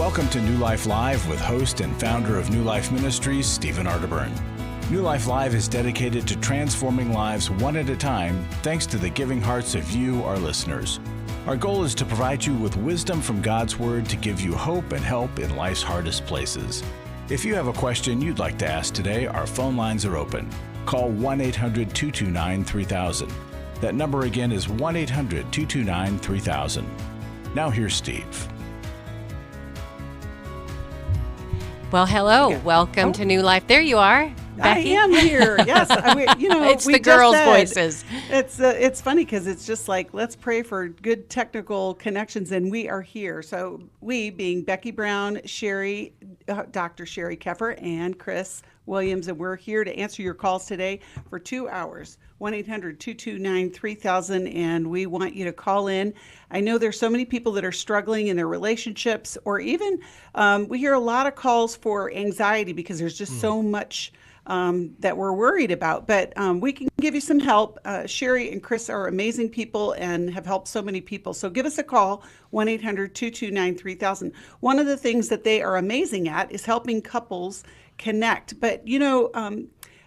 Welcome to New Life Live with host and founder of New Life Ministries, Stephen Arterburn. New Life Live is dedicated to transforming lives one at a time, thanks to the giving hearts of you, our listeners. Our goal is to provide you with wisdom from God's Word to give you hope and help in life's hardest places. If you have a question you'd like to ask today, our phone lines are open. Call 1-800-229-3000. That number again is 1-800-229-3000. Now here's Steve. Well, hello. Welcome to New Life. There you are, Becky. I am here. Yes, it's the girls' voices. It's funny because it's just like, let's pray for good technical connections, and we are here. So we, being Becky Brown, Dr. Sheri Keffer, and Chris Williams, and we're here to answer your calls today for 2 hours. 1-800-229-3000, and we want you to call in. I know there's so many people that are struggling in their relationships, or even we hear a lot of calls for anxiety because there's just so much that we're worried about. But we can give you some help. Sheri and Chris are amazing people and have helped so many people. So give us a call, 1-800-229-3000. One of the things that they are amazing at is helping couples connect. But,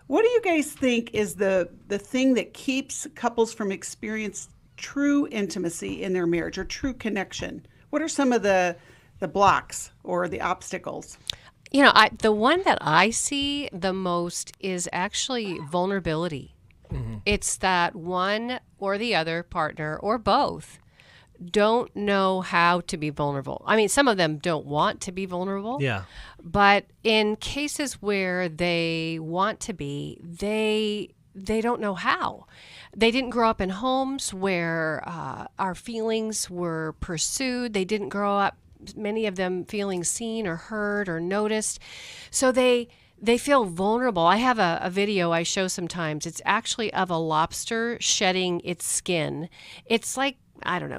what do you guys think is the thing that keeps couples from experiencing true intimacy in their marriage or true connection? What are some of the blocks or the obstacles? The one that I see the most is actually vulnerability. Mm-hmm. It's that one or the other partner or both don't know how to be vulnerable. I mean, some of them don't want to be vulnerable. Yeah. But in cases where they want to be, they don't know how. They didn't grow up in homes where our feelings were pursued. They didn't grow up, many of them, feeling seen or heard or noticed. So they feel vulnerable. I have a video I show sometimes. It's actually of a lobster shedding its skin. It's like,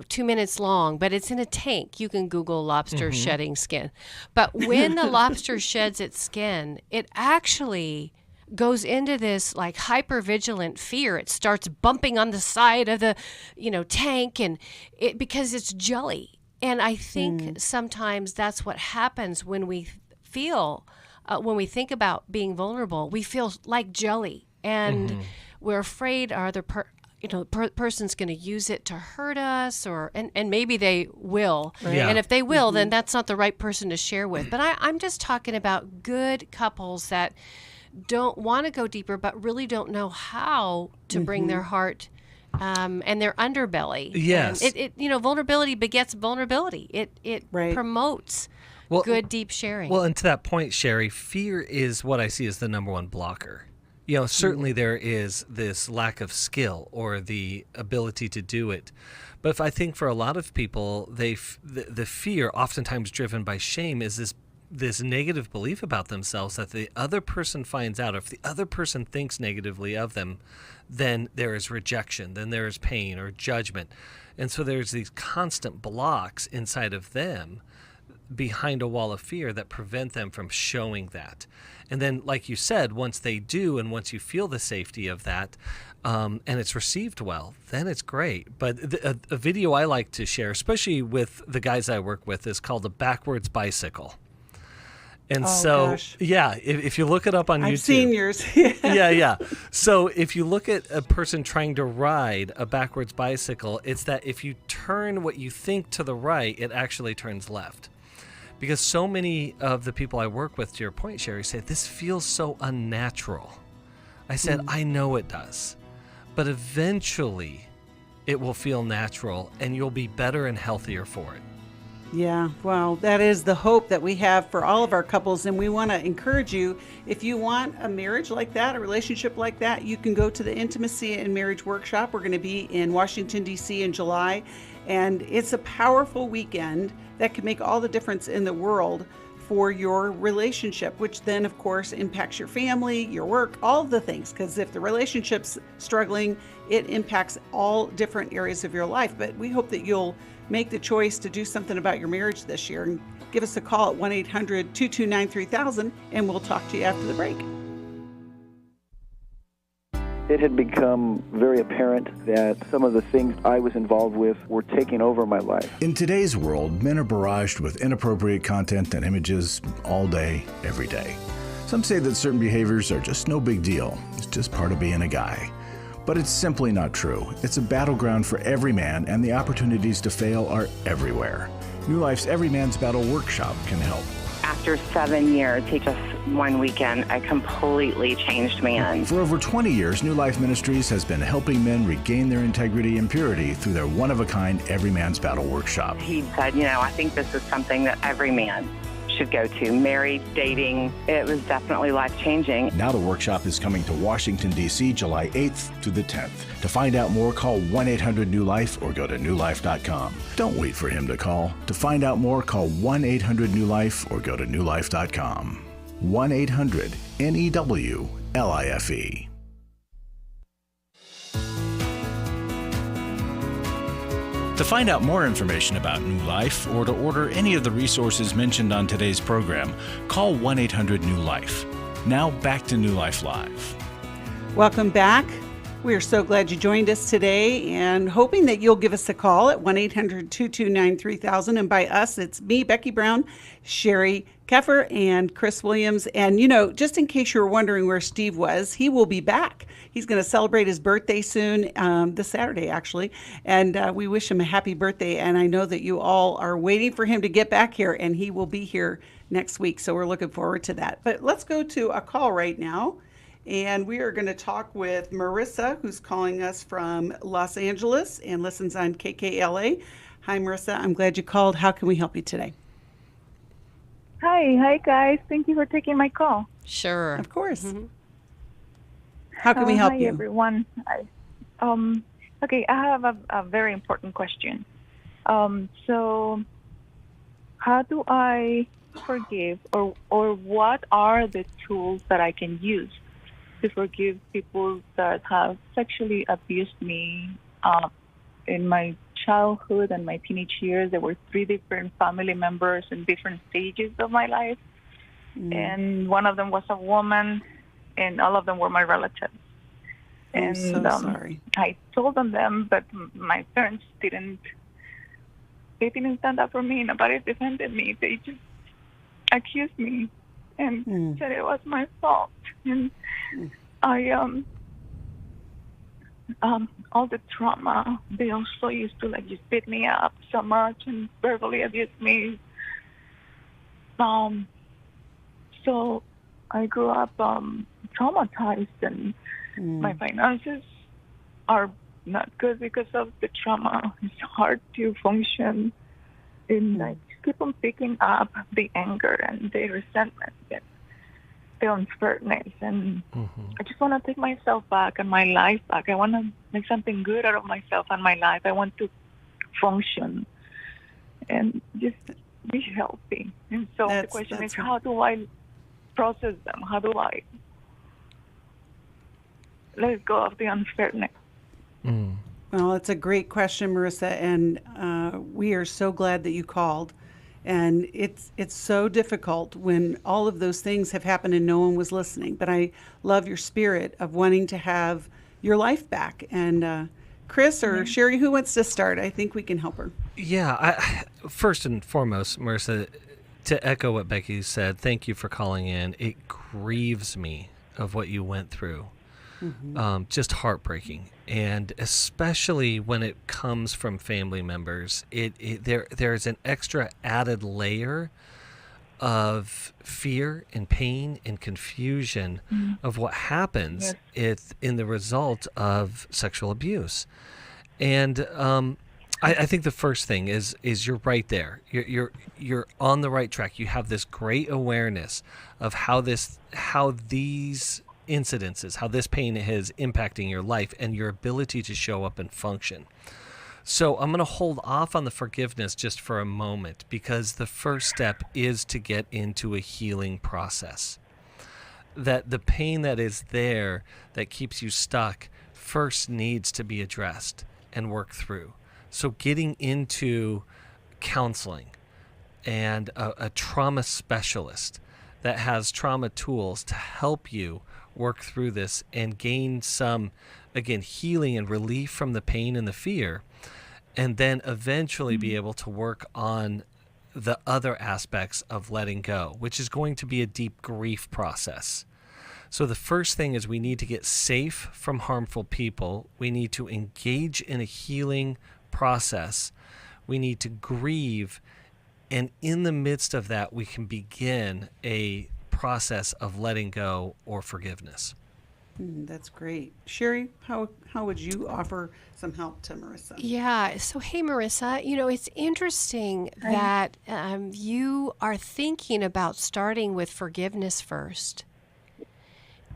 2 minutes long, but it's in a tank. You can Google lobster shedding skin. But when the lobster sheds its skin, it actually goes into this like hypervigilant fear. It starts bumping on the side of the, tank, and because it's jelly. And I think sometimes that's what happens when we feel, when we think about being vulnerable. We feel like jelly, and we're afraid person's going to use it to hurt us, and maybe they will. Right. Yeah. And if they will, then that's not the right person to share with. But I'm just talking about good couples that don't want to go deeper, but really don't know how to bring their heart and their underbelly. Yes. And vulnerability begets vulnerability. It promotes good, deep sharing. Well, and to that point, Sheri, fear is what I see as the number one blocker. Certainly there is this lack of skill or the ability to do it. But if I think for a lot of people, the fear, oftentimes driven by shame, is this negative belief about themselves that the other person finds out. If the other person thinks negatively of them, then there is rejection, then there is pain or judgment. And so there's these constant blocks inside of them behind a wall of fear that prevent them from showing that. And then, like you said, once they do, and once you feel the safety of that, and it's received well, then it's great. But a video I like to share, especially with the guys I work with, is called the backwards bicycle. And if you look it up on YouTube. I've seen yours. Yeah. So if you look at a person trying to ride a backwards bicycle, it's that if you turn what you think to the right, it actually turns left. Because so many of the people I work with, to your point, Sheri, say, this feels so unnatural. I said, I know it does. But eventually it will feel natural, and you'll be better and healthier for it. Yeah, well, that is the hope that we have for all of our couples, and we want to encourage you, if you want a marriage like that, a relationship like that, you can go to the Intimacy and Marriage Workshop. We're going to be in Washington, D.C. in July, and it's a powerful weekend that can make all the difference in the world for your relationship, which then, of course, impacts your family, your work, all of the things, because if the relationship's struggling, it impacts all different areas of your life. But we hope that you'll make the choice to do something about your marriage this year, and give us a call at 1-800-229-3000, and we'll talk to you after the break. It had become very apparent that some of the things I was involved with were taking over my life. In today's world, men are barraged with inappropriate content and images all day, every day. Some say that certain behaviors are just no big deal. It's just part of being a guy. But it's simply not true. It's a battleground for every man, and the opportunities to fail are everywhere. New Life's Every Man's Battle Workshop can help. After 7 years, he just one weekend, a completely changed man. For over 20 years, New Life Ministries has been helping men regain their integrity and purity through their one-of-a-kind Every Man's Battle Workshop. He said, I think this is something that every man should go to. Married, dating, it was definitely life-changing. Now the workshop is coming to Washington, D.C., July 8th to the 10th. To find out more, call 1-800-NEW-LIFE or go to newlife.com. Don't wait for him to call. To find out more, call 1-800-NEW-LIFE or go to newlife.com. 1-800-NEWLIFE. To find out more information about New Life or to order any of the resources mentioned on today's program, call 1-800-NEW-LIFE. Now back to New Life Live. Welcome back. We are so glad you joined us today and hoping that you'll give us a call at 1-800-229-3000. And by us, it's me, Becky Brown, Sheri Keffer, and Chris Williams. And, just in case you were wondering where Steve was, he will be back. He's going to celebrate his birthday soon, this Saturday, actually. And we wish him a happy birthday. And I know that you all are waiting for him to get back here, and he will be here next week. So we're looking forward to that. But let's go to a call right now. And we are going to talk with Marissa, who's calling us from Los Angeles and listens on KKLA. Hi, Marissa. I'm glad you called. How can we help you today? Hi guys. Thank you for taking my call. Sure. Of course. Mm-hmm. How can we help you? Hi, everyone. Okay, I have a very important question. So how do I forgive, or what are the tools that I can use to forgive people that have sexually abused me in my childhood and my teenage years? There were 3 different family members in different stages of my life. And one of them was a woman, and all of them were my relatives. I'm so sorry. I told them, but my parents didn't stand up for me. Nobody defended me. They just accused me and said it was my fault. And I, all the trauma, they also used to just beat me up so much and verbally abuse me. So I grew up traumatized, and my finances are not good because of the trauma. It's hard to function, and I keep on picking up the anger and the resentment and the unfairness, and I just want to take myself back and my life back. I want to make something good out of myself and my life. I want to function and just be healthy. And so the question is, how do I process them? How do I let go of the unfairness? Well, it's a great question, Marissa, and we are so glad that you called. And it's so difficult when all of those things have happened and no one was listening. But I love your spirit of wanting to have your life back. And Chris or Sheri, who wants to start? I think we can help her. Yeah, first and foremost, Marissa, to echo what Becky said, thank you for calling in. It grieves me of what you went through. Just heartbreaking, and especially when it comes from family members, there's an extra added layer of fear and pain and confusion of what happens in the result of sexual abuse. And I think the first thing is you're right there. You're on the right track. You have this great awareness of how these incidences, how this pain is impacting your life and your ability to show up and function. So I'm going to hold off on the forgiveness just for a moment, because the first step is to get into a healing process. That the pain that is there that keeps you stuck first needs to be addressed and worked through. So getting into counseling and a trauma specialist that has trauma tools to help you work through this and gain some, again, healing and relief from the pain and the fear, and then eventually be able to work on the other aspects of letting go, which is going to be a deep grief process. So the first thing is we need to get safe from harmful people. We need to engage in a healing process. We need to grieve. And in the midst of that, we can begin a process of letting go or forgiveness. That's great. Sheri, how would you offer some help to Marissa? Yeah. So, hey, Marissa, it's interesting that you are thinking about starting with forgiveness first.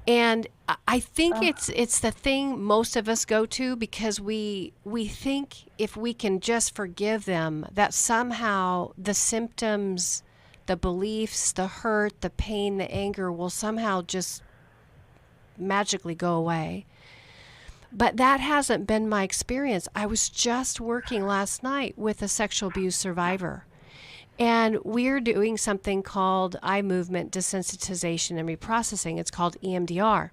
And I think it's the thing most of us go to because we think if we can just forgive them, that somehow the symptoms, the beliefs, the hurt, the pain, the anger will somehow just magically go away. But that hasn't been my experience. I was just working last night with a sexual abuse survivor. And we're doing something called eye movement desensitization and reprocessing. It's called EMDR.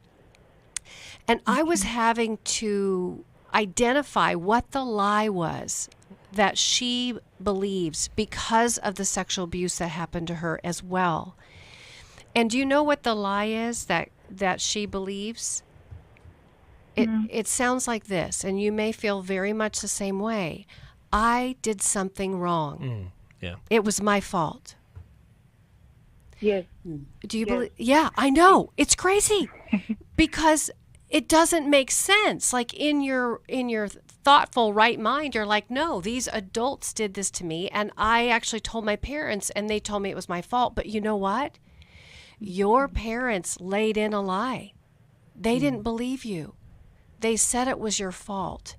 And I was having to identify what the lie was that she believes because of the sexual abuse that happened to her as well. And do you know what the lie is that she believes? It sounds like this, and you may feel very much the same way. I did something wrong. Yeah. It was my fault. Yes. Do you believe? Yeah, I know. It's crazy because it doesn't make sense. Like in your thoughtful right mind, you're like, no, these adults did this to me, and I actually told my parents, and they told me it was my fault. But you know what? Your parents laid in a lie. They didn't believe you. They said it was your fault.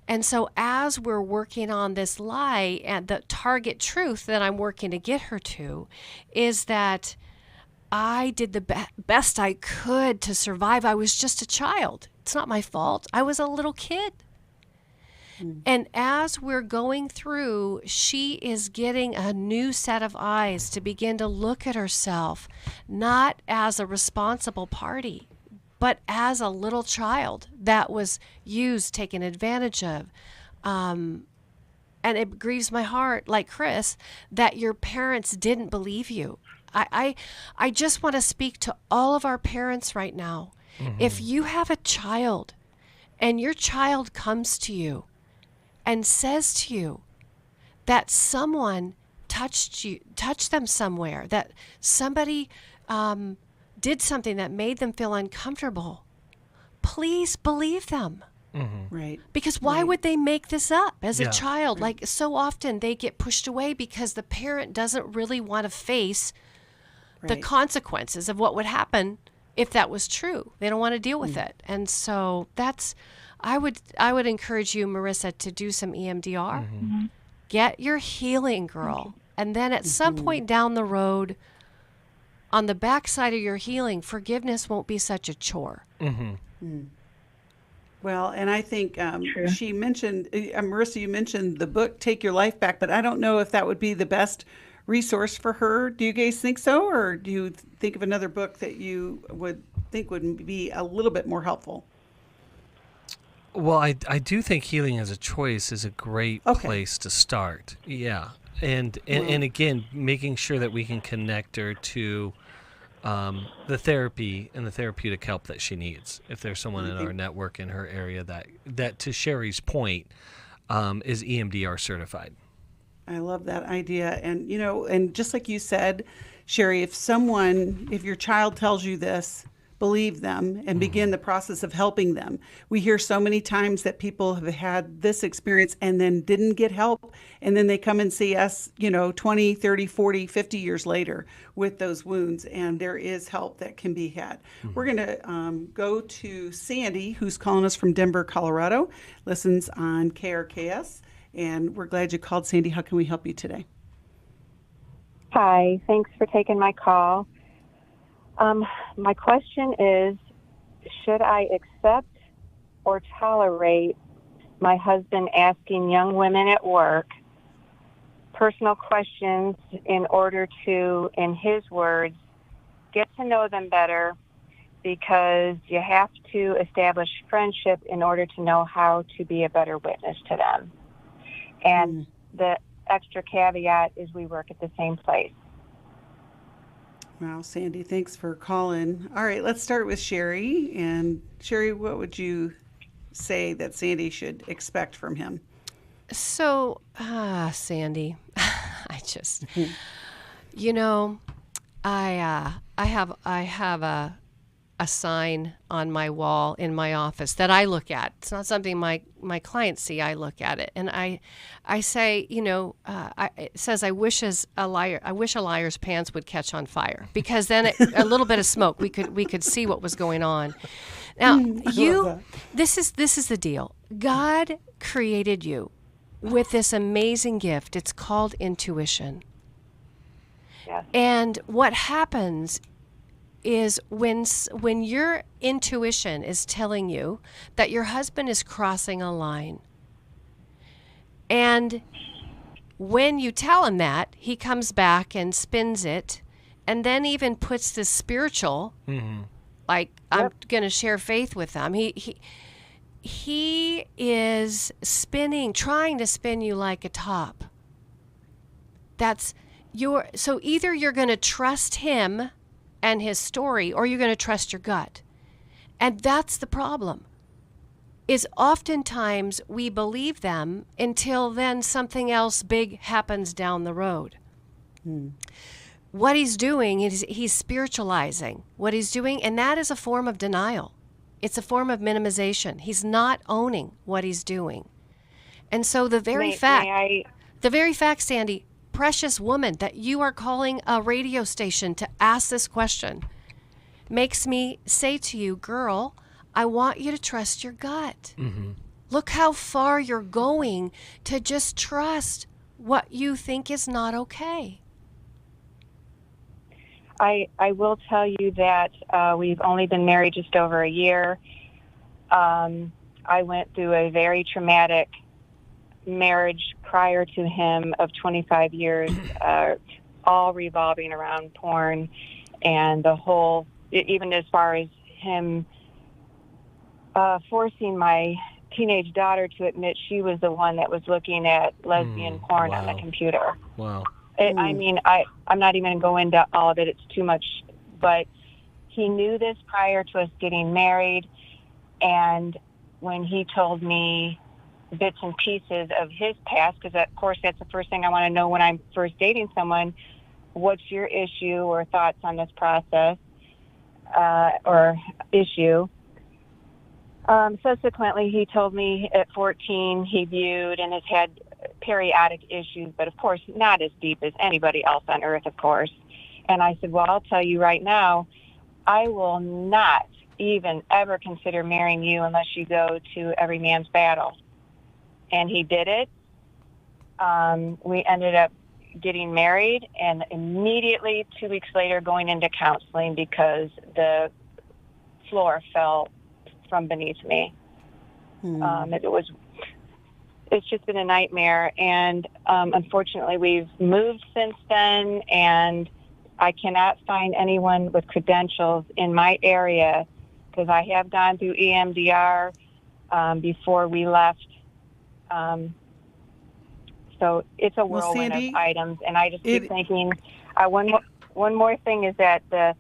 And so as we're working on this lie, and the target truth that I'm working to get her to is that I did the best I could to survive. I was just a child. It's not my fault. I was a little kid. And as we're going through, she is getting a new set of eyes to begin to look at herself, not as a responsible party, but as a little child that was used, taken advantage of. And it grieves my heart, like Chris, that your parents didn't believe you. I just want to speak to all of our parents right now. If you have a child and your child comes to you and says to you that someone touched them somewhere, that somebody did something that made them feel uncomfortable, please believe them. Right. Because why would they make this up as a child? Like so often they get pushed away because the parent doesn't really want to face the consequences of what would happen if that was true. They don't want to deal with it. And so I would encourage you, Marissa, to do some EMDR. Get your healing, girl. And then at some point down the road, on the backside of your healing, forgiveness won't be such a chore. Well, and I think she mentioned, Marissa, you mentioned the book, Take Your Life Back, but I don't know if that would be the best resource for her. Do you guys think so? Or do you think of another book that you would think would be a little bit more helpful? Well, I do think Healing as a Choice is a great place to start. Yeah. And again, making sure that we can connect her to the therapy and the therapeutic help that she needs. If there's someone in our network in her area that to Sheri's point, is EMDR certified. I love that idea. And, and just like you said, Sheri, if your child tells you this, believe them and begin the process of helping them. We hear so many times that people have had this experience and then didn't get help. And then they come and see us, 20, 30, 40, 50 years later with those wounds. And there is help that can be had. We're going to go to Sandy, who's calling us from Denver, Colorado, listens on KRKS. And we're glad you called, Sandy. How can we help you today? Hi, thanks for taking my call. My question is, should I accept or tolerate my husband asking young women at work personal questions in order to, in his words, get to know them better, because you have to establish friendship in order to know how to be a better witness to them. And the extra caveat is we work at the same place. Wow, Sandy, thanks for calling. All right, let's start with Sheri. And Sheri, what would you say that Sandy should expect from him? So, Sandy, I just, you know, I have a sign on my wall in my office that I look at. It's not something my clients see. I look at it, and I say, you know, it says, I wish a liar's pants would catch on fire, because then a little bit of smoke, we could see what was going on. Now, this is the deal. God created you with this amazing gift. It's called intuition. Yes. And what happens is when your intuition is telling you that your husband is crossing a line, and when you tell him that, he comes back and spins it, and then even puts the spiritual, like, I'm going to share faith with them. He is trying to spin you like a top. So either you're going to trust him and his story, or you're going to trust your gut. And that's the problem, is oftentimes we believe them until then something else big happens down the road. What he's doing is he's spiritualizing what he's doing, and that is a form of denial. It's a form of minimization. He's not owning what he's doing. And so the very fact, Sandy, precious woman, that you are calling a radio station to ask this question makes me say to you, girl, I want you to trust your gut. Look how far you're going to just trust what you think is not okay. I will tell you that we've only been married just over a year. I went through a very traumatic marriage prior to him of 25 years, all revolving around porn, and the whole, even as far as him forcing my teenage daughter to admit she was the one that was looking at lesbian porn on the computer. Wow. I mean, I'm not even going to go into all of it. It's too much. But he knew this prior to us getting married. And when he told me bits and pieces of his past, because, of course, that's the first thing I want to know when I'm first dating someone, what's your issue or thoughts on this process or issue? Subsequently, he told me at 14 he viewed and has had periodic issues, but of course not as deep as anybody else on earth, of course. And I said, well, I'll tell you right now, I will not even ever consider marrying you unless you go to every man's battle. And he did it. We ended up getting married, and immediately 2 weeks later going into counseling because the floor fell from beneath me. It's just been a nightmare, and unfortunately we've moved since then, and I cannot find anyone with credentials in my area, because I have gone through EMDR before we left. So it's a whirlwind of items, and I just keep thinking, one more thing is that the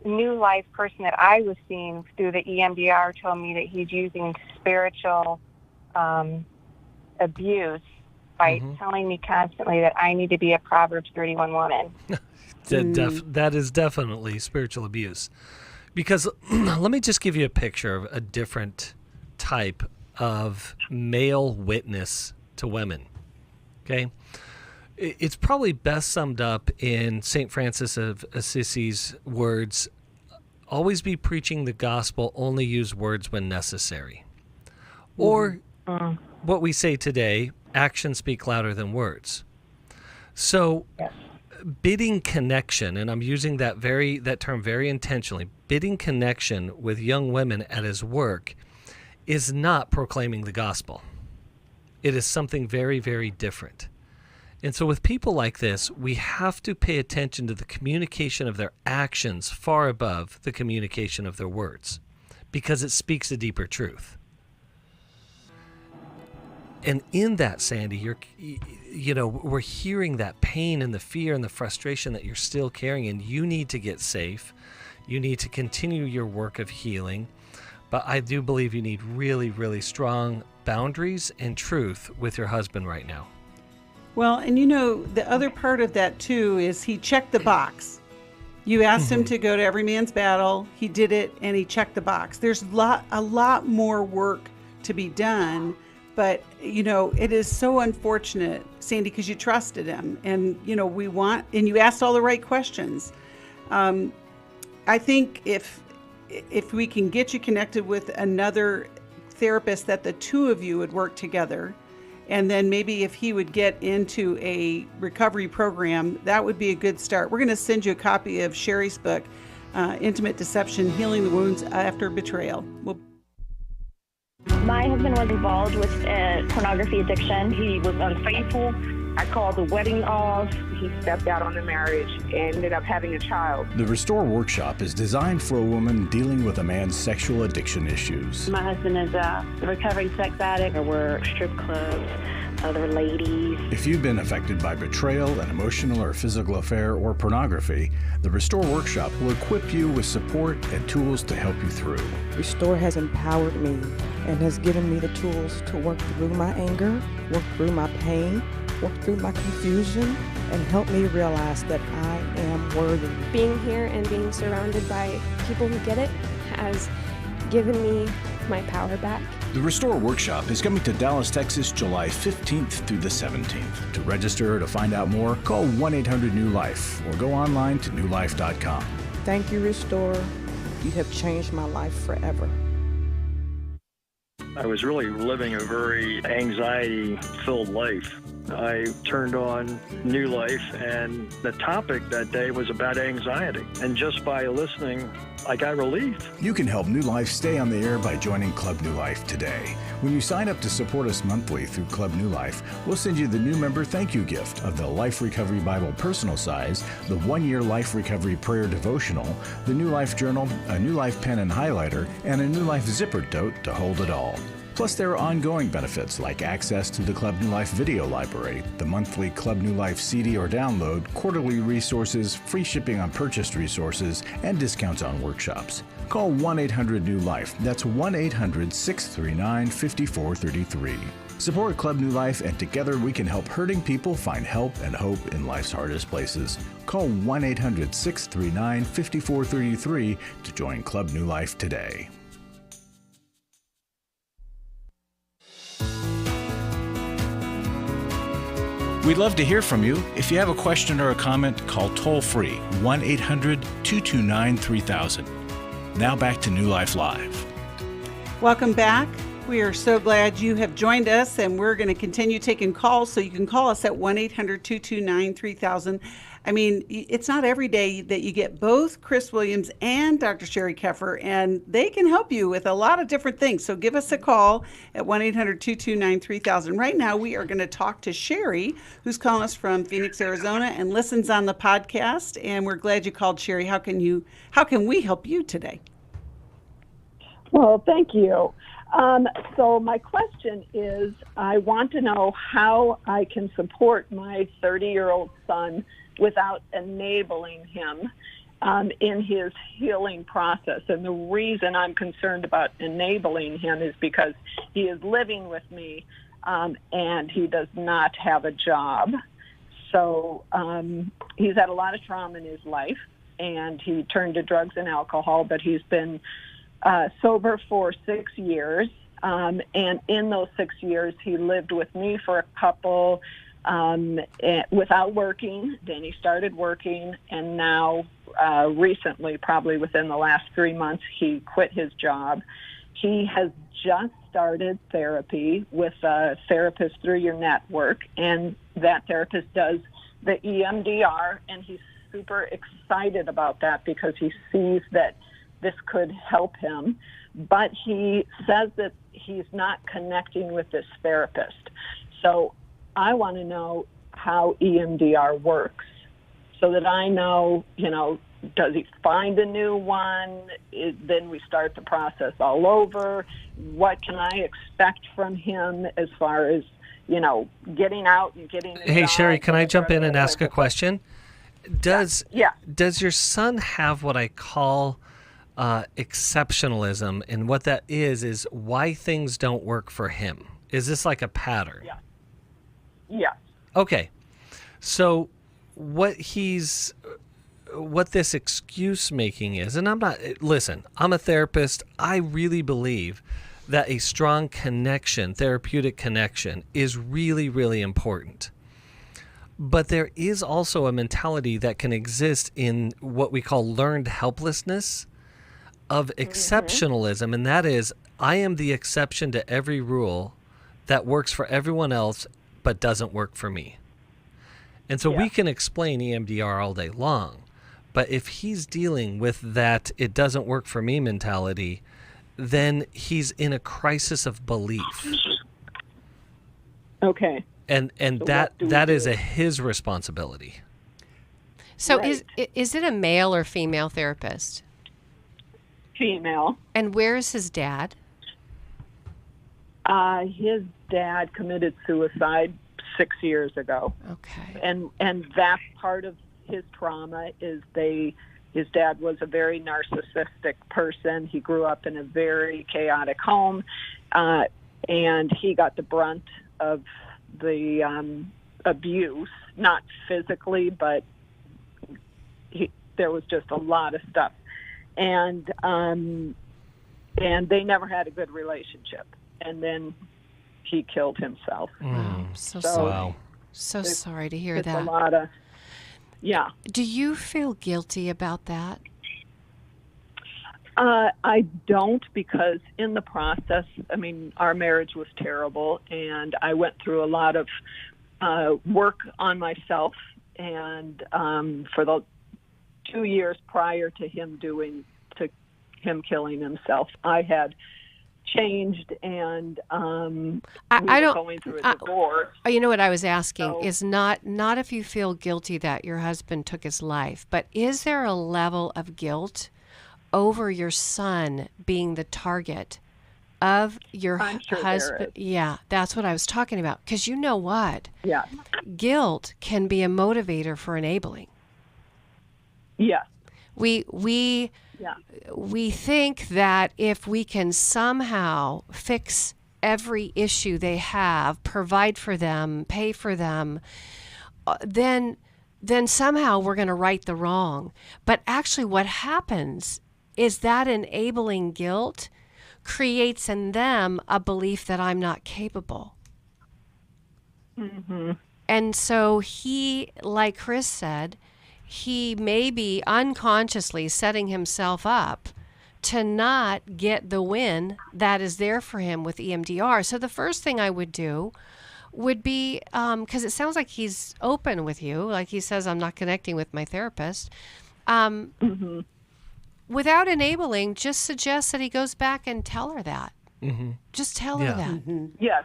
New Life person that I was seeing through the EMDR told me that he's using spiritual abuse by telling me constantly that I need to be a Proverbs 31 woman. That is definitely spiritual abuse. Because let me just give you a picture of a different type of male witness to women. Okay? It's probably best summed up in St. Francis of Assisi's words, always be preaching the gospel, only use words when necessary. Or what we say today, actions speak louder than words. So bidding connection, and I'm using that term very intentionally, bidding connection with young women at his work is not proclaiming the gospel. It is something very, very different. And so with people like this, we have to pay attention to the communication of their actions far above the communication of their words, because it speaks a deeper truth. And in that, Sandy, we're hearing that pain and the fear and the frustration that you're still carrying, and you need to get safe. You need to continue your work of healing. But I do believe you need really, really strong boundaries and truth with your husband right now. Well, and the other part of that too is he checked the box. You asked him to go to Every Man's Battle. He did it, and he checked the box. There's a lot more work to be done, but it is so unfortunate, Sandy, because you trusted him, and and you asked all the right questions. I think if we can get you connected with another therapist, that the two of you would work together, and then maybe if he would get into a recovery program, that would be a good start. We're going to send you a copy of Sheri's book, Intimate Deception, Healing the Wounds After Betrayal. My husband was involved with pornography addiction. He was unfaithful. I called the wedding off. He stepped out on the marriage and ended up having a child. The Restore Workshop is designed for a woman dealing with a man's sexual addiction issues. My husband is a recovering sex addict. There were strip clubs, other ladies. If you've been affected by betrayal, an emotional or physical affair, or pornography, the Restore Workshop will equip you with support and tools to help you through. Restore has empowered me and has given me the tools to work through my anger, work through my pain, work through my confusion, and help me realize that I am worthy. Being here and being surrounded by people who get it has given me my power back. The Restore Workshop is coming to Dallas, Texas, July 15th through the 17th. To register or to find out more, call 1-800-NEW-LIFE or go online to newlife.com. Thank you, Restore. You have changed my life forever. I was really living a very anxiety-filled life. I turned on New Life, and the topic that day was about anxiety. And just by listening, I got relief. You can help New Life stay on the air by joining Club New Life today. When you sign up to support us monthly through Club New Life, we'll send you the new member thank you gift of the Life Recovery Bible personal size, the 1-year Life Recovery Prayer Devotional, the New Life Journal, a New Life pen and highlighter, and a New Life zipper tote to hold it all. Plus, there are ongoing benefits like access to the Club New Life video library, the monthly Club New Life CD or download, quarterly resources, free shipping on purchased resources, and discounts on workshops. Call 1-800-NEW-LIFE. That's 1-800-639-5433. Support Club New Life, and together we can help hurting people find help and hope in life's hardest places. Call 1-800-639-5433 to join Club New Life today. We'd love to hear from you. If you have a question or a comment, call toll-free 1-800-229-3000. Now back to New Life Live. Welcome back. We are so glad you have joined us, and we're going to continue taking calls, so you can call us at 1-800-229-3000. I mean, it's not every day that you get both Chris Williams and Dr. Sheri Keffer, and they can help you with a lot of different things. So give us a call at 1-800-229-3000. Right now, we are going to talk to Sheri, who's calling us from Phoenix, Arizona, and listens on the podcast. And we're glad you called, Sheri. How can we help you today? Well, thank you. So my question is, I want to know how I can support my 30-year-old son without enabling him in his healing process. And the reason I'm concerned about enabling him is because he is living with me and he does not have a job. So he's had a lot of trauma in his life, and he turned to drugs and alcohol, but he's been sober for 6 years. And in those 6 years, he lived with me for a couple without working. Then he started working, and now recently, probably within the last 3 months, he quit his job. He has just started therapy with a therapist through your network, and that therapist does the EMDR, and he's super excited about that because he sees that this could help him. But he says that he's not connecting with this therapist. So I want to know how EMDR works so that I know, does he find a new one? Then we start the process all over. What can I expect from him as far as, getting out and getting a Hey, job? Sheri, can I jump in and ask a question? Does Yeah. Does your son have what I call exceptionalism? And what that is why things don't work for him? Is this like a pattern? Yeah. Yeah. Okay. So what this excuse making is, and listen, I'm a therapist. I really believe that a strong connection, therapeutic connection, is really, really important. But there is also a mentality that can exist in what we call learned helplessness of exceptionalism, and that is, I am the exception to every rule that works for everyone else but doesn't work for me. And so we can explain EMDR all day long, but if he's dealing with that it doesn't work for me mentality, then he's in a crisis of belief. Okay. And So that is his responsibility. So Right. is it a male or female therapist? Female. And where is his dad? His dad committed suicide 6 years ago. Okay. And that part of his trauma is his dad was a very narcissistic person. He grew up in a very chaotic home, and he got the brunt of the abuse, not physically, but there was just a lot of stuff. And they never had a good relationship. And then he killed himself. So sorry. So sorry to hear It's that. a lot of, yeah. Do you feel guilty about that? I don't, because in the process, our marriage was terrible, and I went through a lot of work on myself. And for the 2 years prior to him killing himself, I had changed, and I don't. going through a divorce. You know what I was asking is not if you feel guilty that your husband took his life, but is there a level of guilt over your son being the target of your I'm sure there husband? is. Yeah, that's what I was talking about. Because you know what? Yeah. Guilt can be a motivator for enabling. Yeah. We think that if we can somehow fix every issue they have, provide for them, pay for them, then somehow we're going to right the wrong. But actually what happens is that enabling guilt creates in them a belief that I'm not capable. Mm-hmm. And so he, like Chris said, he may be unconsciously setting himself up to not get the win that is there for him with EMDR. So the first thing I would do would be, because it sounds like he's open with you, like he says, I'm not connecting with my therapist. Without enabling, just suggest that he goes back and tell her that. Just tell her that. Yes.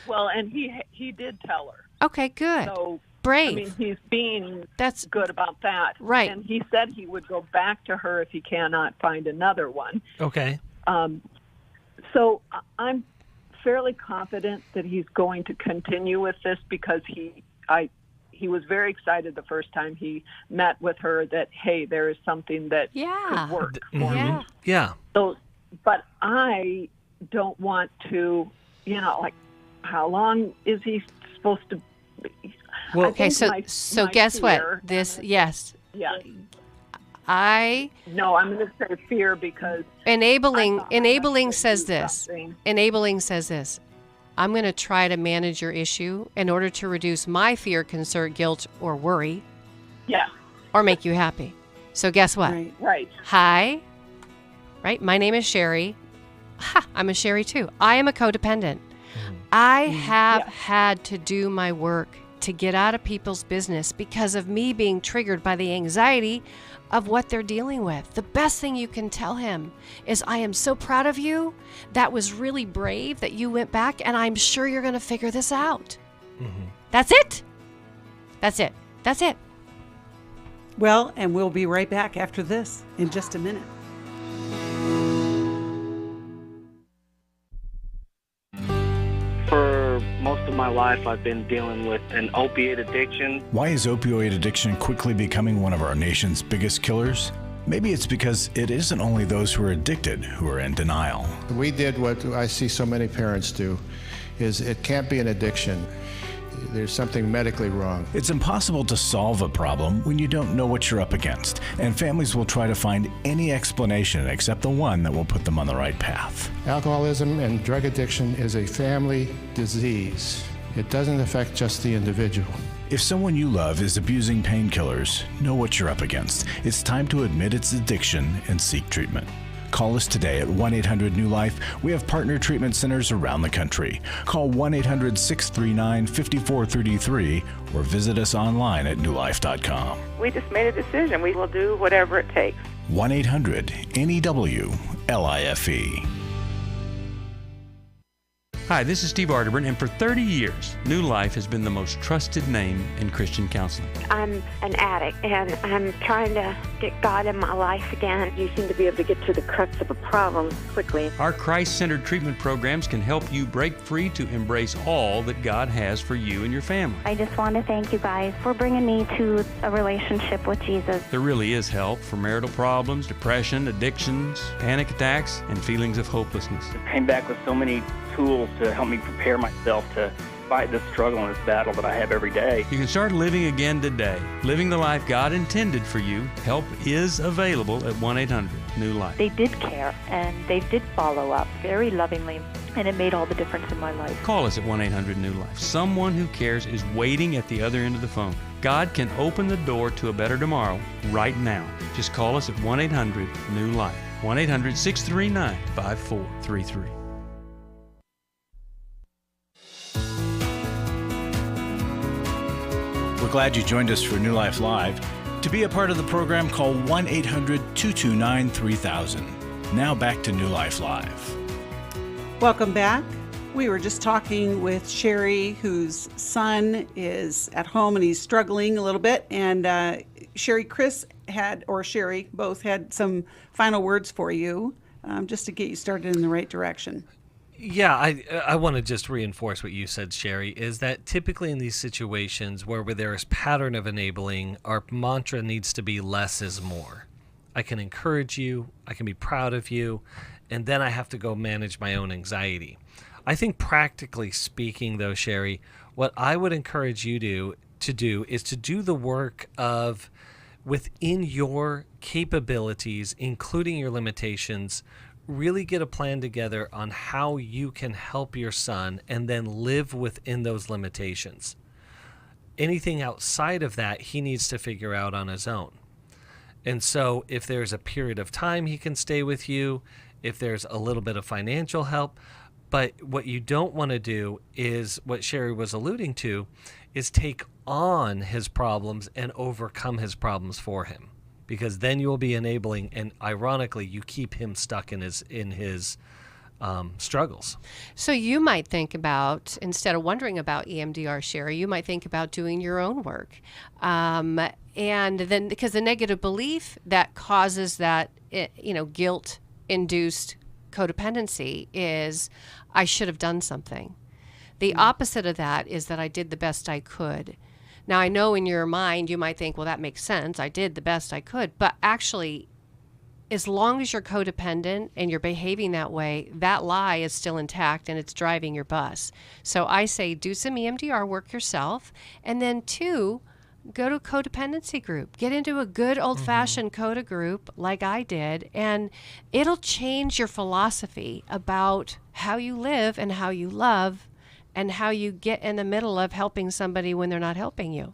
Well, and he did tell her. Okay, good. So brave. He's being good about that. Right. And he said he would go back to her if he cannot find another one. Okay. So I'm fairly confident that he's going to continue with this, because he was very excited the first time he met with her that, hey, there is something that could work for me. Yeah. So, but I don't want to, how long is he supposed to be? Well, okay, so guess what? Yes. Yeah. No, I'm going to say fear, because enabling says this. Enabling says this. I'm going to try to manage your issue in order to reduce my fear, concern, guilt, or worry. Yeah. Or make you happy. So guess what? Right. Hi. Right? My name is Sheri. Ha, I'm a Sheri too. I am a codependent. I have had to do my work to get out of people's business because of me being triggered by the anxiety of what they're dealing with. The best thing you can tell him is, I am so proud of you. That was really brave that you went back, and I'm sure you're going to figure this out. That's it. That's it. That's it. Well, and we'll be right back after this in just a minute. For most of my life, I've been dealing with an opiate addiction. Why is opioid addiction quickly becoming one of our nation's biggest killers? Maybe it's because it isn't only those who are addicted who are in denial. We did what I see so many parents do, is it can't be an addiction. There's something medically wrong. It's impossible to solve a problem when you don't know what you're up against, and families will try to find any explanation except the one that will put them on the right path. Alcoholism and drug addiction is a family disease. It doesn't affect just the individual. If someone you love is abusing painkillers, know what you're up against. It's time to admit it's addiction and seek treatment. Call us today at 1-800-NEW-LIFE. We have partner treatment centers around the country. Call 1-800-639-5433 or visit us online at newlife.com. We just made a decision. We will do whatever it takes. 1-800-NEW-LIFE. Hi, this is Steve Arterburn, and for 30 years, New Life has been the most trusted name in Christian counseling. I'm an addict, and I'm trying to get God in my life again. You seem to be able to get to the crux of a problem quickly. Our Christ-centered treatment programs can help you break free to embrace all that God has for you and your family. I just want to thank you guys for bringing me to a relationship with Jesus. There really is help for marital problems, depression, addictions, panic attacks, and feelings of hopelessness. I came back with so many tools to help me prepare myself to fight this struggle and this battle that I have every day. You can start living again today, living the life God intended for you. Help is available at 1-800-NEW-LIFE. They did care, and they did follow up very lovingly, and it made all the difference in my life. Call us at 1-800-NEW-LIFE. Someone who cares is waiting at the other end of the phone. God can open the door to a better tomorrow right now. Just call us at 1-800-NEW-LIFE. 1-800-639-5433. We're glad you joined us for New Life Live. To be a part of the program, call 1-800-229-3000. Now back to New Life Live. Welcome back. We were just talking with Sheri, whose son is at home and he's struggling a little bit. And Sheri both had some final words for you, just to get you started in the right direction. Yeah, I want to just reinforce what you said, Sheri, is that typically in these situations where there is pattern of enabling, our mantra needs to be less is more. I can encourage you, I can be proud of you, and then I have to go manage my own anxiety. I think practically speaking, though, Sheri, what I would encourage you to do is to do the work of, within your capabilities, including your limitations, really get a plan together on how you can help your son and then live within those limitations. Anything outside of that, he needs to figure out on his own. And so if there's a period of time he can stay with you, if there's a little bit of financial help, but what you don't want to do is what Sheri was alluding to, is take on his problems and overcome his problems for him. Because then you will be enabling, and ironically, you keep him stuck in his struggles. So you might think about, instead of wondering about EMDR, Sheri, you might think about doing your own work. And then, because the negative belief that causes that, guilt-induced codependency is, I should have done something. The opposite of that is that I did the best I could. Now, I know in your mind you might think, well, that makes sense. I did the best I could. But actually, as long as you're codependent and you're behaving that way, that lie is still intact and it's driving your bus. So I say do some EMDR work yourself. And then 2, go to a codependency group. Get into a good old-fashioned CODA group like I did. And it'll change your philosophy about how you live and how you love and how you get in the middle of helping somebody when they're not helping you.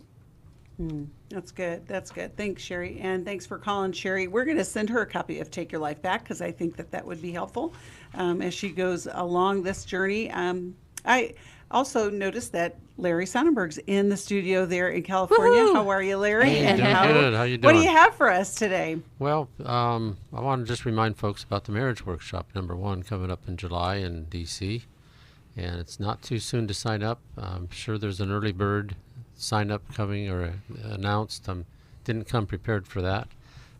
That's good. That's good. Thanks, Sheri. And thanks for calling, Sheri. We're going to send her a copy of Take Your Life Back because I think that would be helpful as she goes along this journey. I also noticed that Larry Sonnenberg's in the studio there in California. Woo-hoo! How are you, Larry? Hey, and doing good. How you What do doing? you have for us today? Well, I want to just remind folks about the marriage workshop #1 coming up in July in D.C. And it's not too soon to sign up. I'm sure there's an early bird sign up coming or announced. Didn't come prepared for that.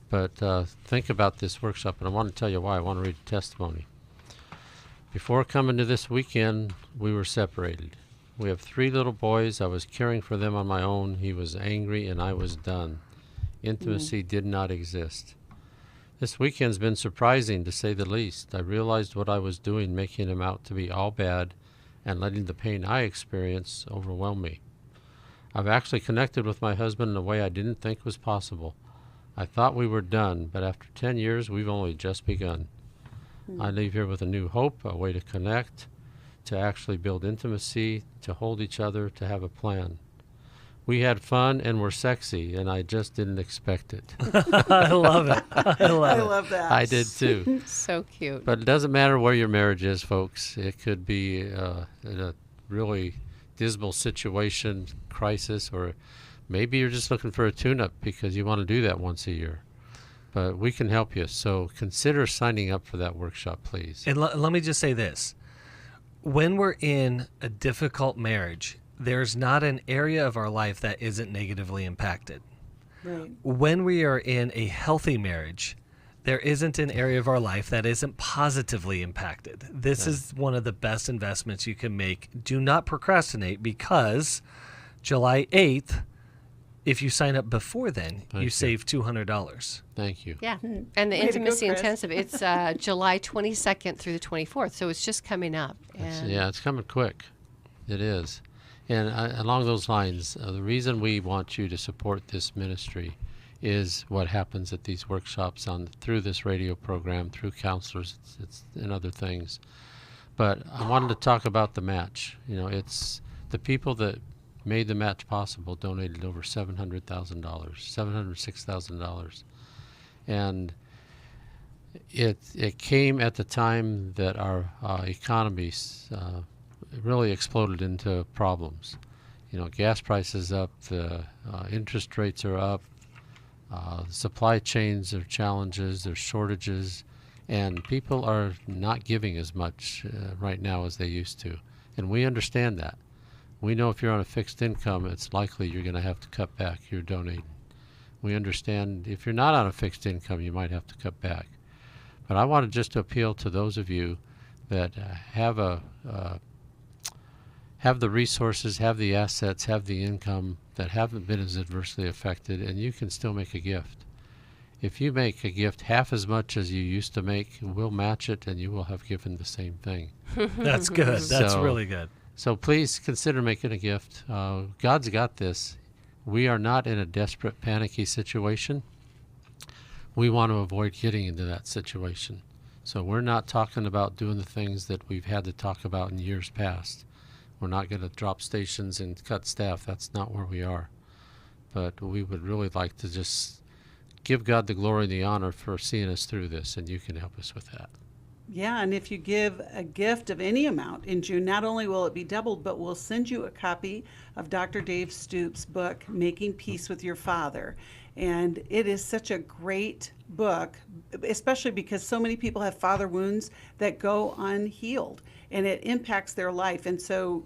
But think about this workshop, and I want to tell you why. I want to read a testimony. Before coming to this weekend, we were separated. We have 3 little boys. I was caring for them on my own. He was angry, and I was done. Intimacy did not exist. This weekend's been surprising, to say the least. I realized what I was doing, making him out to be all bad and letting the pain I experience overwhelm me. I've actually connected with my husband in a way I didn't think was possible. I thought we were done, but after 10 years, we've only just begun. I leave here with a new hope, a way to connect, to actually build intimacy, to hold each other, to have a plan. We had fun and were sexy, and I just didn't expect it. I love it. I love that. I did too. So cute. But it doesn't matter where your marriage is, folks. It could be in a really dismal situation, crisis, or maybe you're just looking for a tune-up because you want to do that once a year. But we can help you. So consider signing up for that workshop, please. And let me just say this. When we're in a difficult marriage, there's not an area of our life that isn't negatively impacted. Right. When we are in a healthy marriage, there isn't an area of our life that isn't positively impacted. This is one of the best investments you can make. Do not procrastinate, because July 8th, if you sign up before then, you save $200. Thank you. Yeah. And the Way to go, Intimacy Chris. Intensive, it's July 22nd through the 24th, so it's just coming up. And It's coming quick. It is. And along those lines, the reason we want you to support this ministry is what happens at these workshops through this radio program, through counselors, and other things. But I wanted to talk about the match. It's the people that made the match possible donated over $700,000, $706,000. And it came at the time that our economies really exploded into problems. Gas prices up, the interest rates are up, supply chains are challenges, there's shortages, and people are not giving as much right now as they used to. And we understand that. We know if you're on a fixed income, it's likely you're going to have to cut back your donating. We understand if you're not on a fixed income, you might have to cut back. But I wanted just to appeal to those of you that have the resources, have the assets, have the income, that haven't been as adversely affected, and you can still make a gift. If you make a gift half as much as you used to make, we'll match it, and you will have given the same thing. That's good. That's really good. So please consider making a gift. God's got this. We are not in a desperate, panicky situation. We want to avoid getting into that situation. So we're not talking about doing the things that we've had to talk about in years past. We're not going to drop stations and cut staff. That's not where we are. But we would really like to just give God the glory and the honor for seeing us through this, and you can help us with that. Yeah, and if you give a gift of any amount in June, not only will it be doubled, but we'll send you a copy of Dr. Dave Stoops' book, Making Peace with Your Father. And it is such a great book, especially because so many people have father wounds that go unhealed, and it impacts their life. And so,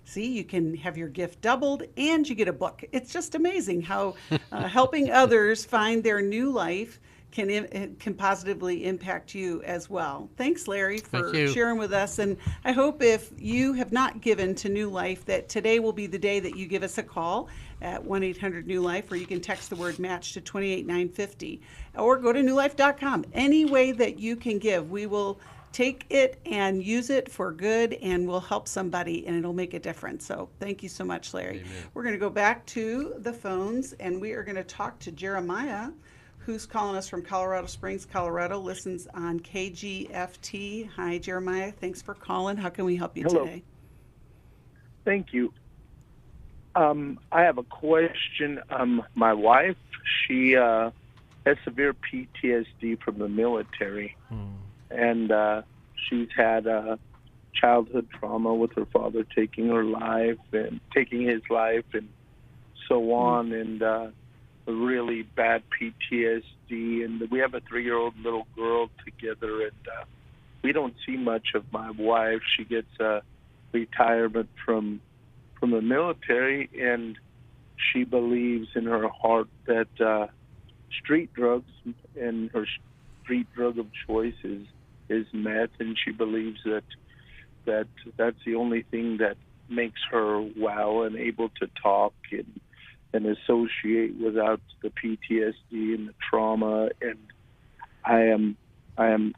see, you can have your gift doubled and you get a book. It's just amazing how helping others find their new life can positively impact you as well. Thanks, Larry, for sharing with us. And I hope if you have not given to New Life, that today will be the day that you give us a call at 1-800-NEW-LIFE, or you can text the word match to 28950, or go to newlife.com. Any way that you can give, we will take it and use it for good, and we'll help somebody, and it'll make a difference. So thank you so much, Larry. Amen. We're going to go back to the phones, and we are going to talk to Jeremiah, who's calling us from Colorado Springs, Colorado, listens on KGFT. Hi, Jeremiah. Thanks for calling. How can we help you today? Thank you. I have a question. My wife, she has severe PTSD from the military, and she's had childhood trauma with her father taking her life and taking his life and so on, and really bad PTSD. And we have a 3-year-old little girl together, and we don't see much of my wife. She gets retirement from the military, and she believes in her heart that street drugs, and her street drug of choice is meth, and she believes that that's the only thing that makes her well and able to talk and associate without the PTSD and the trauma. And I am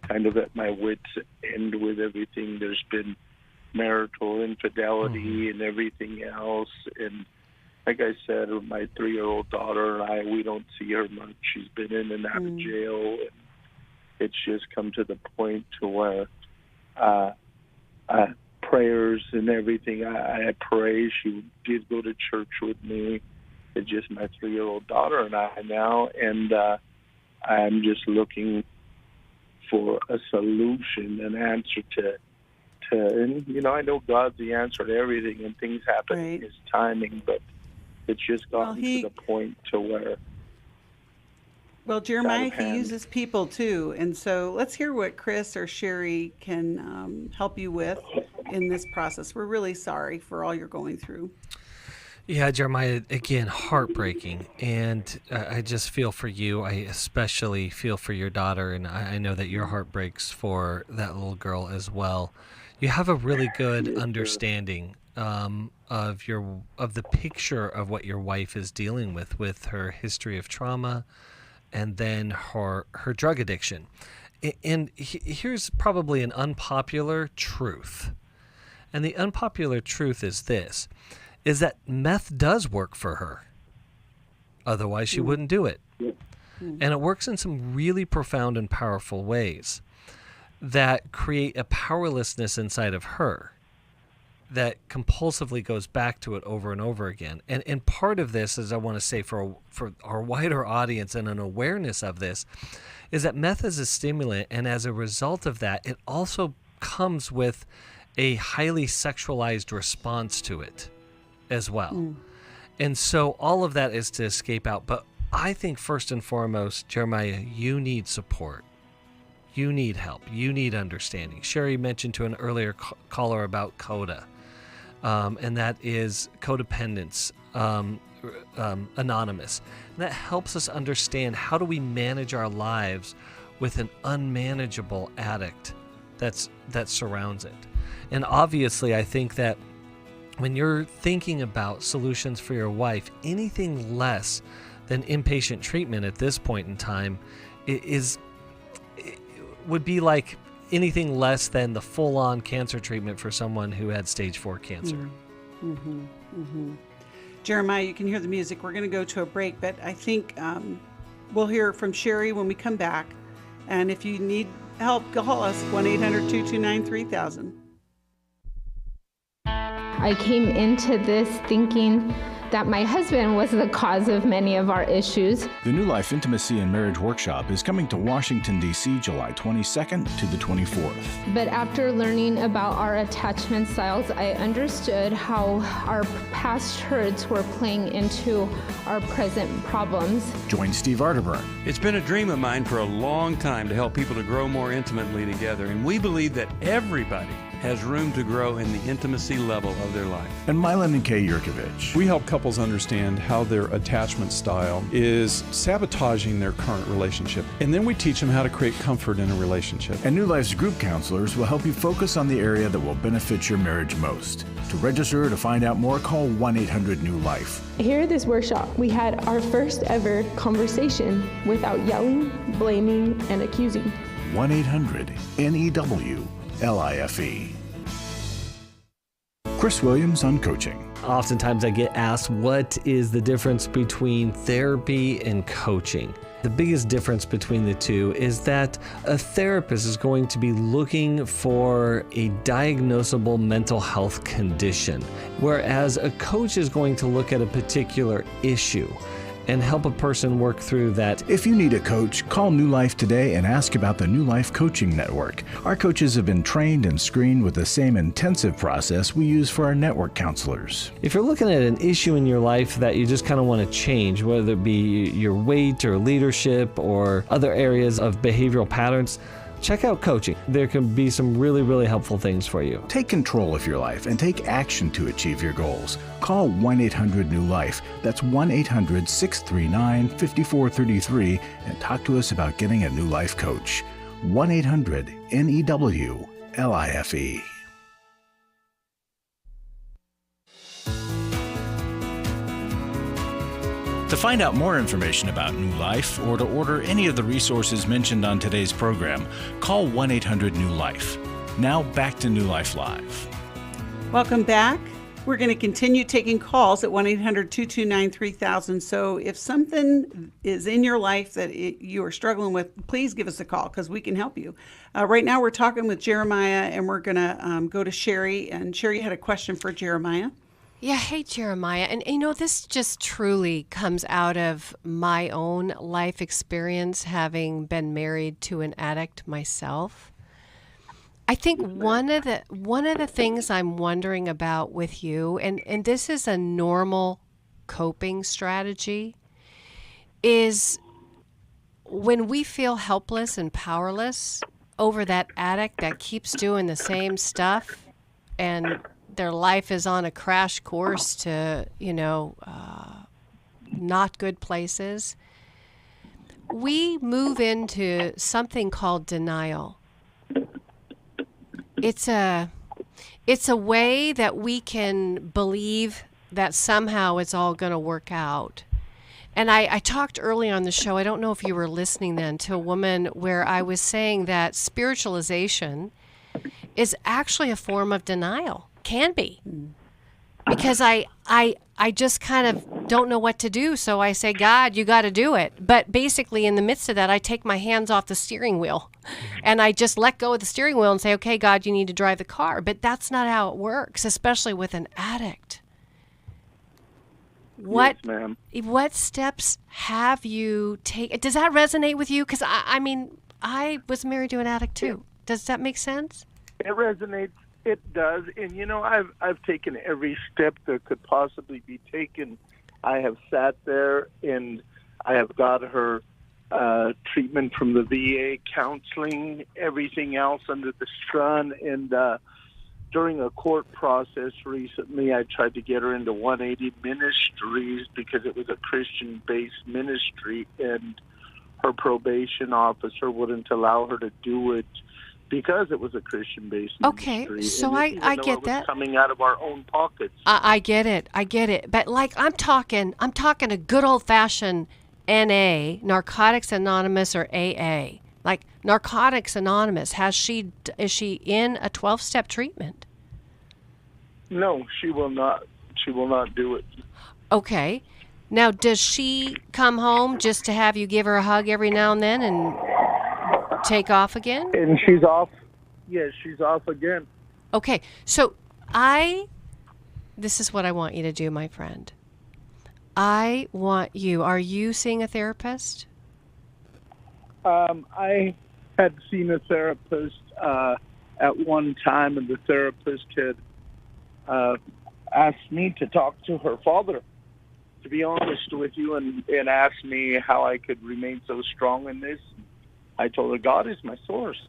kind of at my wit's end with everything. There's been marital infidelity and everything else, and like I said, my 3-year-old daughter and we don't see her much. She's been in and out of jail, and it's just come to the point to where prayers and everything, I pray. She did go to church with me. It's just my 3-year-old daughter and I now, and I'm just looking for a solution, an answer to and I know God's the answer to everything, and things happen in His timing, but it's just gotten to the point to where. Well, Jeremiah, he uses people too, and so let's hear what Chris or Sheri can help you with in this process. We're really sorry for all you're going through. Yeah, Jeremiah, again, heartbreaking, and I just feel for you. I especially feel for your daughter, and I know that your heart breaks for that little girl as well. You have a really good understanding of the picture of what your wife is dealing with her history of trauma, and then her drug addiction. And here's probably an unpopular truth, and the unpopular truth is this: is that meth does work for her. Otherwise, she wouldn't do it. And it works in some really profound and powerful ways that create a powerlessness inside of her that compulsively goes back to it over and over again. And part of this, as I want to say for our wider audience and an awareness of this, is that meth is a stimulant, and as a result of that, it also comes with a highly sexualized response to it as well. And so all of that is to escape out. But I think first and foremost, Jeremiah, you need support. You need help. You need understanding. Sheri mentioned to an earlier caller about CODA, and that is Codependence Anonymous. And that helps us understand how do we manage our lives with an unmanageable addict that surrounds it. And obviously, I think that when you're thinking about solutions for your wife, anything less than inpatient treatment at this point in time would be like anything less than the full-on cancer treatment for someone who had stage 4 cancer. Jeremiah, you can hear the music. We're going to go to a break, but I think we'll hear from Sheri when we come back. And if you need help, call us 1-800-229-3000. I came into this thinking that my husband was the cause of many of our issues. The New Life Intimacy and Marriage Workshop is coming to Washington, D.C. July 22nd to the 24th. But after learning about our attachment styles, I understood how our past hurts were playing into our present problems. Join Steve Arterburn. It's been a dream of mine for a long time to help people to grow more intimately together, and we believe that everybody has room to grow in the intimacy level of their life. And Mylan and Kay Yurkovich. We help couples understand how their attachment style is sabotaging their current relationship. And then we teach them how to create comfort in a relationship. And New Life's group counselors will help you focus on the area that will benefit your marriage most. To register or to find out more, call 1-800-NEW-LIFE. Here at this workshop, we had our first ever conversation without yelling, blaming, and accusing. 1-800-NEW-LIFE. Chris Williams on coaching. Oftentimes I get asked, what is the difference between therapy and coaching? The biggest difference between the two is that a therapist is going to be looking for a diagnosable mental health condition, whereas a coach is going to look at a particular issue and help a person work through that. If you need a coach, call New Life today and ask about the New Life Coaching Network. Our coaches have been trained and screened with the same intensive process we use for our network counselors. If you're looking at an issue in your life that you just kind of want to change, whether it be your weight or leadership or other areas of behavioral patterns, check out coaching. There can be some really, really helpful things for you. Take control of your life and take action to achieve your goals. Call 1-800-NEW-LIFE. That's 1-800-639-5433 and talk to us about getting a new life coach. 1-800-NEW-LIFE. To find out more information about New Life or to order any of the resources mentioned on today's program, call 1-800-NEW-LIFE. Now back to New Life Live. Welcome back. We're going to continue taking calls at 1-800-229-3000. So if something is in your life that you are struggling with, please give us a call because we can help you. Right now we're talking with Jeremiah, and we're going to go to Sheri. And Sheri had a question for Jeremiah. Yeah, hey, Jeremiah. And, this just truly comes out of my own life experience, having been married to an addict myself. I think one of the things I'm wondering about with you, and this is a normal coping strategy, is when we feel helpless and powerless over that addict that keeps doing the same stuff and their life is on a crash course to, not good places, we move into something called denial. It's a way that we can believe that somehow it's all going to work out. And I talked early on the show, I don't know if you were listening then, to a woman where I was saying that spiritualization is actually a form of denial. Can be, because I just kind of don't know what to do, so I say, God, you got to do it. But basically in the midst of that, I take my hands off the steering wheel and I just let go of the steering wheel and say, okay, God, you need to drive the car. But that's not how it works, especially with an addict. Yes, ma'am. What steps have you taken? Does that resonate with you? Because I was married to an addict too. Does that make sense? It resonates. It does, and I've taken every step that could possibly be taken. I have sat there and I have got her treatment from the VA, counseling, everything else under the sun. And during a court process recently, I tried to get her into 180 Ministries because it was a Christian-based ministry, and her probation officer wouldn't allow her to do it because it was a Christian-based ministry. Okay, so I get that. Coming out of our own pockets. I get it. But I'm talking a good old-fashioned NA, Narcotics Anonymous, or AA. Like Narcotics Anonymous, is she in a 12-step treatment? No, she will not. She will not do it. Okay. Now, does she come home just to have you give her a hug every now and then and take off again? And she's off. Yes, she's off again. Okay, so this is what I want you to do, my friend. Are you seeing a therapist? I had seen a therapist at one time, and the therapist had asked me to talk to her father, to be honest with you, and asked me how I could remain so strong in this. I told her, God is my source.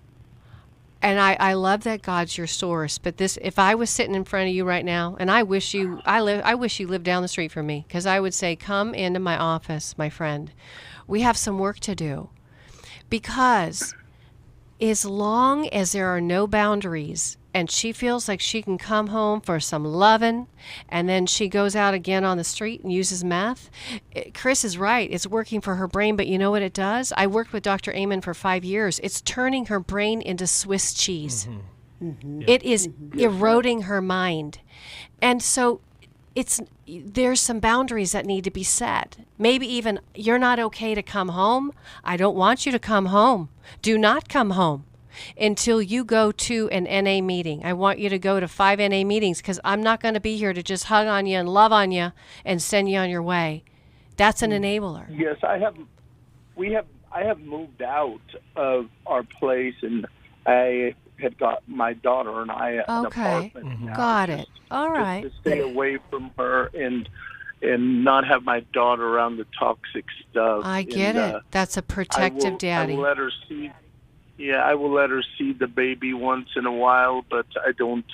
And I love that God's your source. But if I was sitting in front of you right now, and I wish you lived down the street from me, because I would say, come into my office, my friend. We have some work to do. Because as long as there are no boundaries, and she feels like she can come home for some loving, and then she goes out again on the street and uses meth. Chris is right. It's working for her brain, but you know what it does? I worked with Dr. Amen for 5 years. It's turning her brain into Swiss cheese. Mm-hmm. Mm-hmm. It is eroding her mind. And so there's some boundaries that need to be set. Maybe even, you're not okay to come home. I don't want you to come home. Do not come home until you go to an NA meeting. I want you to go to 5 NA meetings, because I'm not going to be here to just hug on you and love on you and send you on your way. That's an enabler. Yes, I have moved out of our place, and I had got my daughter and I an apartment. Mm-hmm. Got it. All right. To stay away from her and not have my daughter around the toxic stuff. I get it. That's a protective daddy. I will let her see. Yeah, I will let her see the baby once in a while, but I don't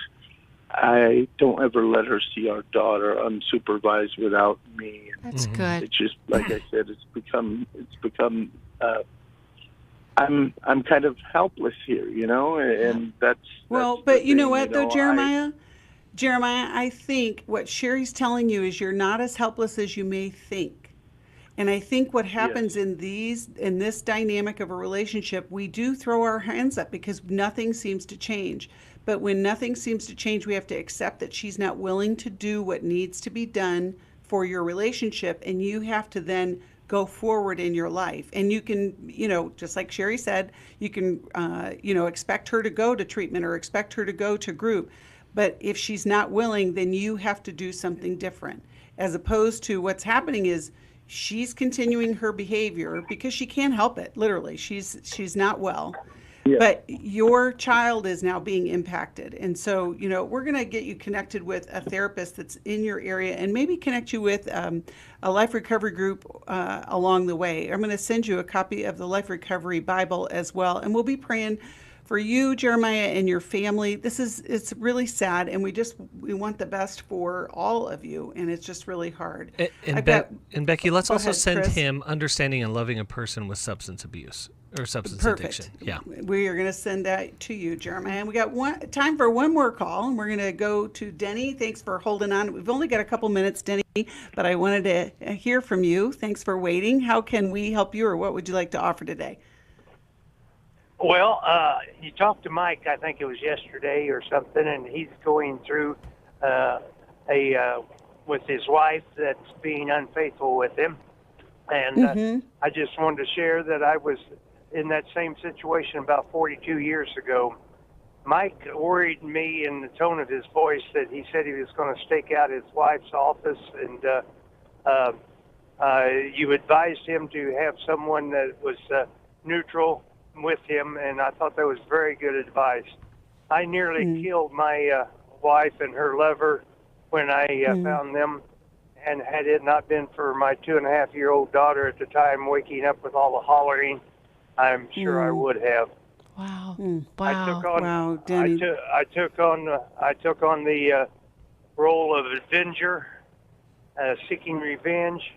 ever let her see our daughter unsupervised without me. That's good. It's just, like I said, it's become I'm kind of helpless here, and that's but you know what, though, Jeremiah? Jeremiah, I think what Sheri's telling you is you're not as helpless as you may think. And I think what happens in this dynamic of a relationship, we do throw our hands up because nothing seems to change. But when nothing seems to change, we have to accept that she's not willing to do what needs to be done for your relationship, and you have to then go forward in your life. And you can, just like Sheri said, you can, expect her to go to treatment or expect her to go to group. But if she's not willing, then you have to do something different. As opposed to what's happening is she's continuing her behavior because she can't help it. Literally, she's not well. Yeah. But your child is now being impacted. And so, we're going to get you connected with a therapist that's in your area and maybe connect you with a life recovery group along the way. I'm going to send you a copy of the Life Recovery Bible as well. And we'll be praying for you, Jeremiah, and your family. It's really sad, and we want the best for all of you, and it's just really hard. And Becky, let's also send him Understanding and Loving a Person with Substance Abuse or Substance Addiction. Yeah, we are going to send that to you, Jeremiah. And we got time for one more call, and we're going to go to Denny. Thanks for holding on. We've only got a couple minutes, Denny, but I wanted to hear from you. Thanks for waiting. How can we help you, or what would you like to offer today? Well, you talked to Mike, I think it was yesterday or something, and he's going through with his wife that's being unfaithful with him. And I just wanted to share that I was in that same situation about 42 years ago. Mike worried me in the tone of his voice that he said he was going to stake out his wife's office, and you advised him to have someone that was neutral with him, and I thought that was very good advice. I nearly killed my wife and her lover when I found them, and had it not been for my 2.5-year-old daughter at the time waking up with all the hollering, I'm sure I would have. Wow! Wow! Denny. I took on the role of avenger, seeking revenge,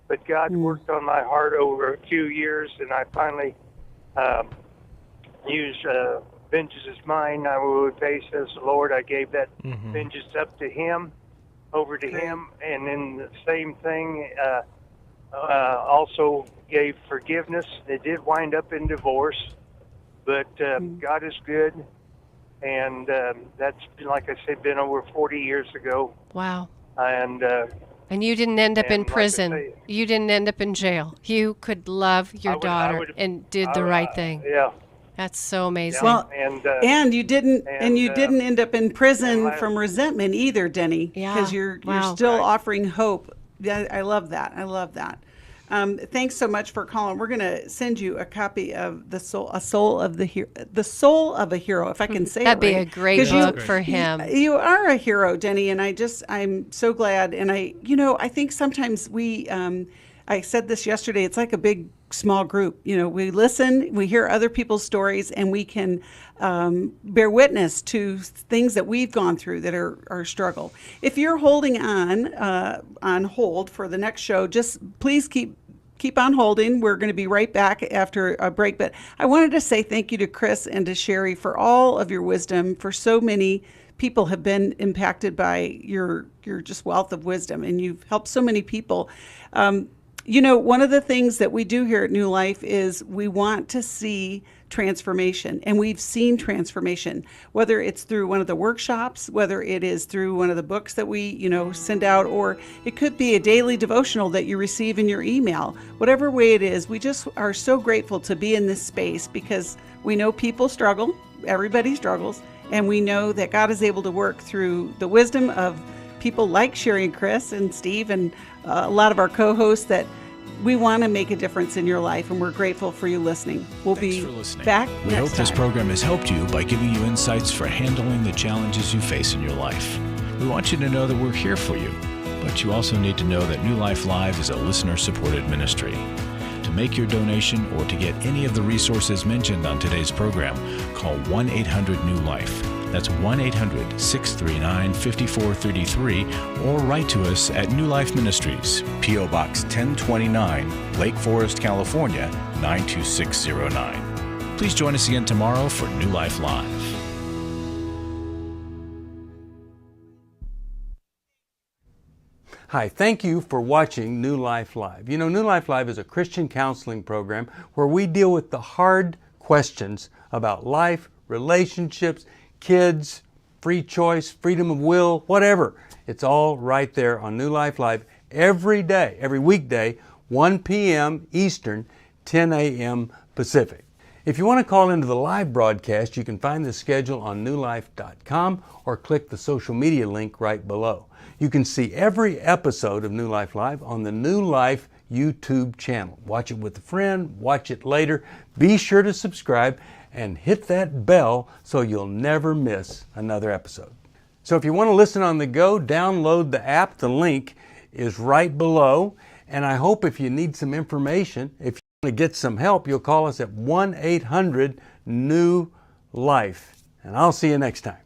but God worked on my heart over a few years, and I finally use vengeance is mine, I will repay, says the Lord. I gave that vengeance up to him, over to him, and then the same thing, also gave forgiveness. It did wind up in divorce, but God is good, and that's, like I said, been over 40 years ago. Wow. And you didn't end up in prison. You didn't end up in jail. You could love your daughter and did the right thing. Yeah. That's so amazing. Well, and you didn't end up in prison from resentment either, Denny. Yeah. Because you're still offering hope. Yeah, I love that. Thanks so much for calling. We're going to send you a copy of The Soul of a Hero, if I can say That'd it be right. a great book for him. You are a hero, Denny, and I'm so glad. And I think sometimes I said this yesterday, it's like a big, small group. We listen, we hear other people's stories, and we can bear witness to things that we've gone through that are our struggle. If you're holding on hold for the next show, just please keep on holding. We're going to be right back after a break. But I wanted to say thank you to Chris and to Sheri for all of your wisdom. For so many people have been impacted by your just wealth of wisdom, and you've helped so many people. One of the things that we do here at New Life is we want to see transformation, and we've seen transformation, whether it's through one of the workshops, whether it is through one of the books that we, send out, or it could be a daily devotional that you receive in your email. Whatever way it is, we just are so grateful to be in this space because we know people struggle, everybody struggles, and we know that God is able to work through the wisdom of people like Sheri and Chris and Steve and a lot of our co-hosts that we want to make a difference in your life, and we're grateful for you listening. We'll be back next time. We hope this program has helped you by giving you insights for handling the challenges you face in your life. We want you to know that we're here for you, but you also need to know that New Life Live is a listener-supported ministry. To make your donation or to get any of the resources mentioned on today's program, call 1-800-NEW-LIFE. That's 1-800-639-5433, or write to us at New Life Ministries, P.O. Box 1029, Lake Forest, California, 92609. Please join us again tomorrow for New Life Live. Hi, thank you for watching New Life Live. You know, New Life Live is a Christian counseling program where we deal with the hard questions about life, relationships, kids, free choice, freedom of will, whatever. It's all right there on New Life Live every day, every weekday, 1 p.m. Eastern, 10 a.m. Pacific. If you want to call into the live broadcast, you can find the schedule on newlife.com or click the social media link right below. You can see every episode of New Life Live on the New Life YouTube channel. Watch it with a friend, watch it later. Be sure to subscribe and hit that bell so you'll never miss another episode. So if you want to listen on the go, download the app. The link is right below. And I hope if you need some information, if you want to get some help, you'll call us at 1-800-NEW-LIFE. And I'll see you next time.